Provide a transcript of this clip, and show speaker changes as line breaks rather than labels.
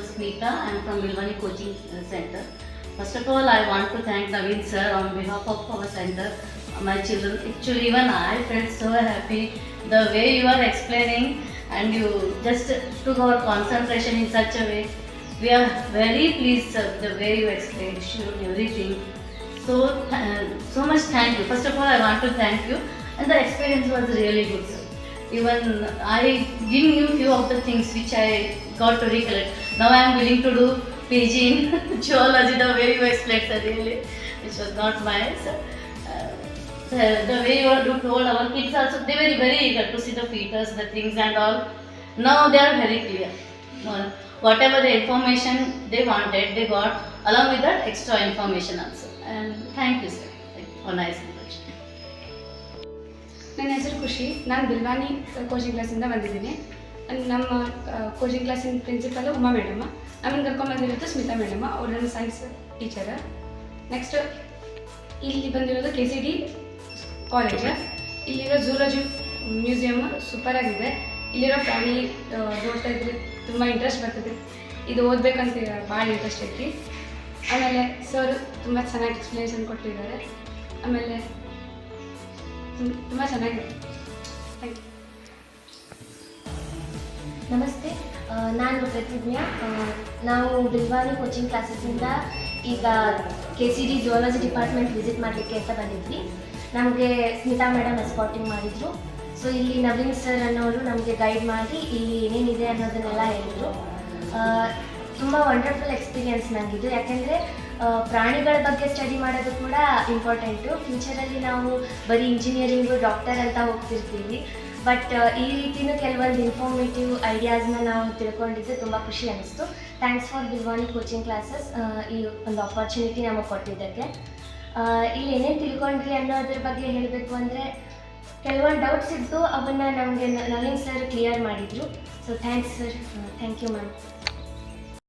myself Smita. I am from Bilwani Coaching Center. First of all, I want to thank Naveen sir on behalf of our center, my children. Actually, even I felt so happy the way you are explaining, and you just took our concentration in such a way. We are very pleased, sir, the way you explained, showed everything. So much thank you. First of all, I want to thank you, and the experience was really good, sir. Even I didn't knew few of the things which I got to recollect. Now I am willing to do PG in geology, the way you explained, sir, really, which was not mine, sir. The way you told our kids also, they were very eager to see the features, the things and all. Now they are very clear. Whatever the information they wanted, they got, along with that extra information also. And thank you, sir, for nice introduction.
ನನ್ನ ಹೆಸರು ಖುಷಿ. ನಾನು ಬಿಲ್ವಾನಿ coaching ಕ್ಲಾಸಿಂದ ಬಂದಿದ್ದೀನಿ. ನಮ್ಮ coaching ಕ್ಲಾಸಿನ principal Uma madam. ನಮ್ಮನ್ನು ಕರ್ಕೊಂಡ್ಬಂದಿರೋದು Smita madam, ಅವರು ನನ್ನ ಸೈನ್ಸ್ ಟೀಚರ್. ನೆಕ್ಸ್ಟ್ ಇಲ್ಲಿ ಬಂದಿರೋದು KCD ಕಾಲೇಜ್. ಇಲ್ಲಿರೋ ಝೂಲಜಿ ಮ್ಯೂಸಿಯಮ್ ಸೂಪರಾಗಿದೆ. ಇಲ್ಲಿರೋ ಪ್ರಾಣಿ ನೋಡ್ತಾ ಇದ್ರೆ ತುಂಬ ಇಂಟ್ರೆಸ್ಟ್ ಬರ್ತದೆ. ಇದು ಓದಬೇಕಂತ ಭಾಳ ಇಂಟ್ರೆಸ್ಟ್ ಐತಿ. ಆಮೇಲೆ ಸರ್ ತುಂಬ ಚೆನ್ನಾಗಿ ಎಕ್ಸ್ಪ್ಲನೇಷನ್ ಕೊಟ್ಟಿದ್ದಾರೆ. ಆಮೇಲೆ ತುಂಬ ಚೆನ್ನಾಗಿದೆ. Thank you.
ನಮಸ್ತೆ, ನಾನು ಪ್ರತಿಜ್ಞಾ. ನಾವು ಬಿಲ್ವಾನಿ ಕೋಚಿಂಗ್ ಕ್ಲಾಸಸ್ಸಿಂದ ಈಗ KCD ಝೂಲಜಿ ಡಿಪಾರ್ಟ್ಮೆಂಟ್ ವಿಸಿಟ್ ಮಾಡಲಿಕ್ಕೆ ಅಂತ ಬಂದಿದ್ವಿ. ನಮಗೆ ಸ್ಮಿತಾ ಮೇಡಮ್ ಎಸ್ಕಾರ್ಟಿಂಗ್ ಮಾಡಿದರು. ಸೊ ಇಲ್ಲಿ ನವೀನ್ ಸರ್ ಅನ್ನೋರು ನಮಗೆ ಗೈಡ್ ಮಾಡಿ ಇಲ್ಲಿ ಏನೇನಿದೆ ಅನ್ನೋದನ್ನೆಲ್ಲ ಹೇಳಿದರು. ತುಂಬ ವಂಡರ್ಫುಲ್ ಎಕ್ಸ್ಪೀರಿಯನ್ಸ್ ನನಗಿದು. ಯಾಕೆಂದರೆ ಪ್ರಾಣಿಗಳ ಬಗ್ಗೆ ಸ್ಟಡಿ ಮಾಡೋದು ಕೂಡ ಇಂಪಾರ್ಟೆಂಟು. ಫ್ಯೂಚರಲ್ಲಿ ನಾವು ಬರೀ ಇಂಜಿನಿಯರಿಂಗು, ಡಾಕ್ಟರ್ ಅಂತ ಹೋಗ್ತಿರ್ತೀವಿ. ಬಟ್ ಈ ರೀತಿಯೂ ಕೆಲವೊಂದು ಇನ್ಫಾರ್ಮೇಟಿವ್ ಐಡಿಯಾಸ್ನ ನಾವು ತಿಳ್ಕೊಂಡಿದ್ದು ತುಂಬ ಖುಷಿ ಅನ್ನಿಸ್ತು. ಥ್ಯಾಂಕ್ಸ್ ಫಾರ್ ಬಿಲ್ವಾನಿ ಕೋಚಿಂಗ್ ಕ್ಲಾಸಸ್, ಈ ಒಂದು ಆಪರ್ಚುನಿಟಿ ನಮಗೆ ಕೊಟ್ಟಿದ್ದಕ್ಕೆ. ಇಲ್ಲಿ ಏನೇನು ತಿಳ್ಕೊಂಡ್ರಿ ಅನ್ನೋದ್ರ ಬಗ್ಗೆ ಹೇಳಬೇಕು ಅಂದರೆ, ಕೆಲವೊಂದು ಡೌಟ್ಸ್ ಇದ್ದು ಅವನ್ನ ನಮಗೆ ನವೀನ್ ಸರ್ ಕ್ಲಿಯರ್ ಮಾಡಿದರು. So thanks sir. Thank you ma'am.